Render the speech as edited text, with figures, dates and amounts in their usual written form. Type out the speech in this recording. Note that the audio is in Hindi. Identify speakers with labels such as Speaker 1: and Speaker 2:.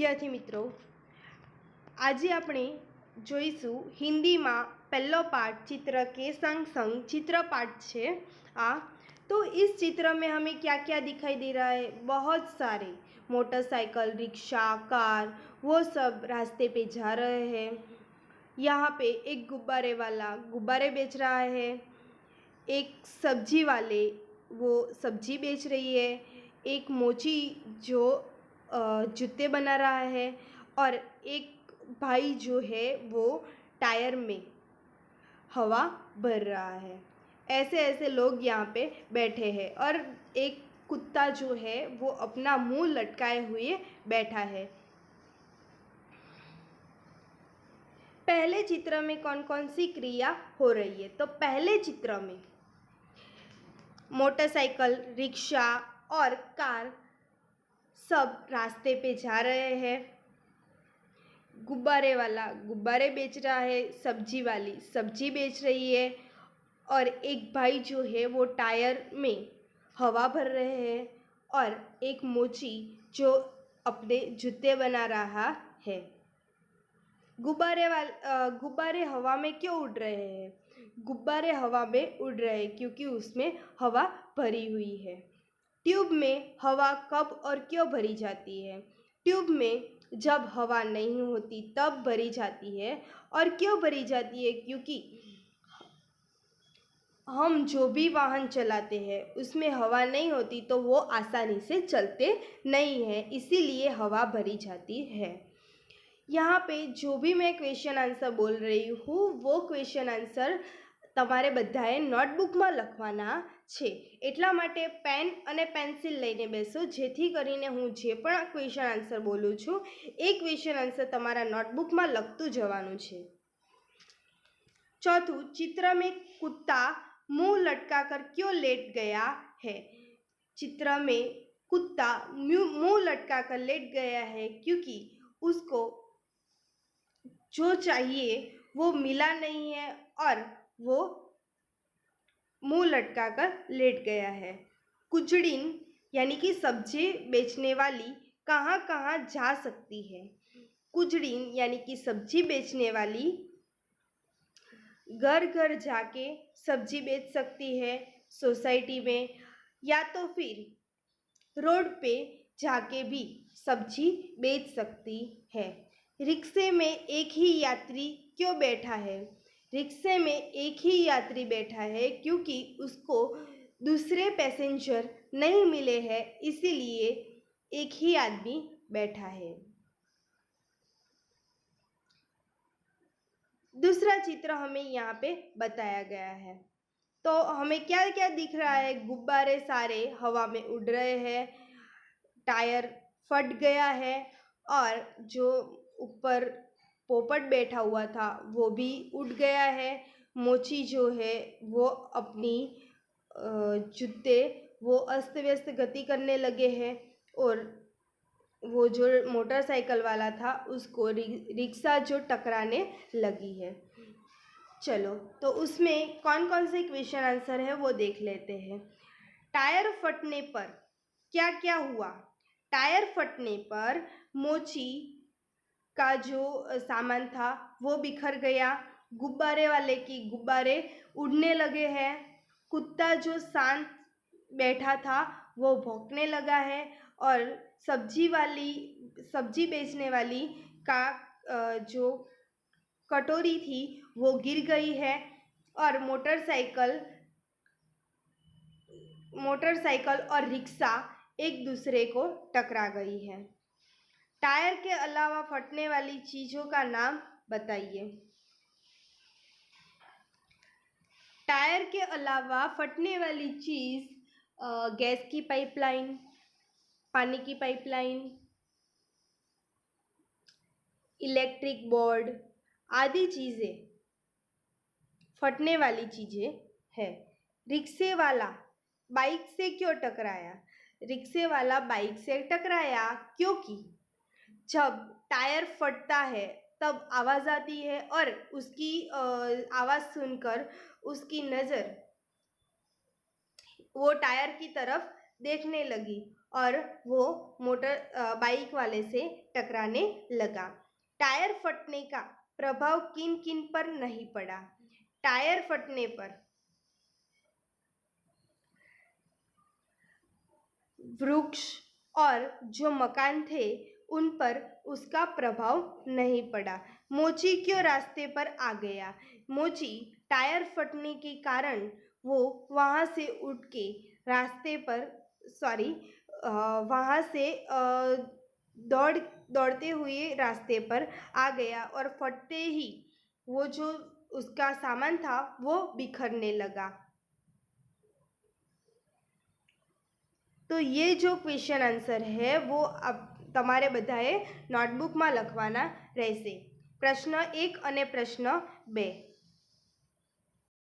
Speaker 1: વિદ્યાર્થી મિત્રો, આજે આપણે જોઈશું हिंदी में पहलो पाठ चित्र के संग संग चित्र पाठ છે आ। तो इस चित्र में हमें क्या क्या दिखाई दे रहा है? बहुत सारे मोटरसाइकिल, रिक्शा, कार, वो सब रास्ते पे जा रहे हैं। यहाँ पे एक गुब्बारे वाला गुब्बारे बेच रहा है, एक सब्जी वाले वो सब्जी बेच रही है, एक मोची जो जूते बना रहा है, और एक भाई जो है वो टायर में हवा भर रहा है। ऐसे ऐसे लोग यहाँ पे बैठे हैं और एक कुत्ता जो है वो अपना मुंह लटकाए हुए बैठा है। पहले चित्र में कौन कौन सी क्रिया हो रही है? तो पहले चित्र में मोटरसाइकिल, रिक्शा और कार सब रास्ते पे जा रहे हैं। गुब्बारे वाला गुब्बारे बेच रहा है, सब्जी वाली सब्जी बेच रही है, और एक भाई जो है वो टायर में हवा भर रहे हैं, और एक मोची जो अपने जूते बना रहा है। गुब्बारे हवा में क्यों उड़ रहे हैं? गुब्बारे हवा में उड़ रहे हैं क्योंकि उसमें हवा भरी हुई है। ट्यूब में हवा कब और क्यों भरी जाती है? ट्यूब में जब हवा नहीं होती तब भरी जाती है। और क्यों भरी जाती है? क्योंकि हम जो भी वाहन चलाते हैं उसमें हवा नहीं होती तो वो आसानी से चलते नहीं हैं, इसीलिए हवा भरी जाती है। यहाँ पे जो भी मैं क्वेश्चन आंसर बोल रही हूँ वो क्वेश्चन आंसर તમારે બધાએ નોટબુકમાં લખવાના છે, એટલા માટે પેન અને પેન્સિલ લઈને બેસો, જેથી કરીને હું જે પણ ક્વેશ્ચન આન્સર બોલું છું એ ક્વેશ્ચન આન્સર તમારા નોટબુકમાં લખતું જવાનું છે। चौथું, चित्र में कुत्ता मुंह लटकाकर क्यों लेट गया है? चित्र में कुत्ता मुंह लटकाकर लेट गया है क्योंकि उसको जो चाहिए वो मिला नहीं है और वो मुंह लटकाकर लेट गया है। कुचड़ीन यानी कि सब्जी बेचने वाली कहाँ कहाँ जा सकती है? कुचड़ीन यानी कि सब्जी बेचने वाली घर घर जाके सब्जी बेच सकती है, सोसाइटी में, या तो फिर रोड पे जाके भी सब्जी बेच सकती है। रिक्शे में एक ही यात्री क्यों बैठा है? रिक्शे में एक ही यात्री बैठा है क्योंकि उसको दूसरे पैसेंजर नहीं मिले हैं, इसीलिए एक ही आदमी बैठा है। दूसरा चित्र हमें यहाँ पे बताया गया है, तो हमें क्या क्या दिख रहा है? गुब्बारे सारे हवा में उड़ रहे हैं, टायर फट गया है, और जो ऊपर पोपट बैठा हुआ था वो भी उड़ गया है। मोची जो है वो अपनी जूते वो अस्त व्यस्त गति करने लगे हैं, और वो जो मोटरसाइकिल वाला था उसको रिक्शा जो टकराने लगी है। चलो, तो उसमें कौन कौन से क्वेश्चन आंसर है वो देख लेते हैं। टायर फटने पर क्या क्या हुआ? टायर फटने पर मोची का जो सामान था वो बिखर गया, गुब्बारे वाले की गुब्बारे उड़ने लगे हैं, कुत्ता जो शांत बैठा था वो भौंकने लगा है, और सब्जी बेचने वाली का जो कटोरी थी वो गिर गई है, और मोटरसाइकिल और रिक्शा एक दूसरे को टकरा गई है। टायर के अलावा फटने वाली चीज़ों का नाम बताइए। टायर के अलावा फटने वाली चीज़ गैस की पाइपलाइन, पानी की पाइपलाइन, इलेक्ट्रिक बोर्ड आदि चीज़ें फटने वाली चीज़ें है। रिक्शे वाला बाइक से क्यों टकराया? रिक्शे वाला बाइक से टकराया क्योंकि जब टायर फटता है तब आवाज़ आती है, और उसकी आवाज़ सुनकर उसकी नज़र वो टायर की तरफ देखने लगी, और वो बाइक वाले से टकराने लगा। टायर फटने का प्रभाव किन किन पर नहीं पड़ा? टायर फटने पर वृक्ष और जो मकान थे उन पर उसका प्रभाव नहीं पड़ा। मोची क्यों रास्ते पर आ गया? मोची टायर फटने के कारण वो वहाँ से उठ के रास्ते पर वहाँ से दौड़ते हुए रास्ते पर आ गया और फटते ही वो जो उसका सामान था वो बिखरने लगा। तो ये जो क्वेश्चन आंसर है वो अब તમારે બધાએ નોટબુકમાં લખવાના રહેશે. પ્રશ્ન 1 અને પ્રશ્ન 2.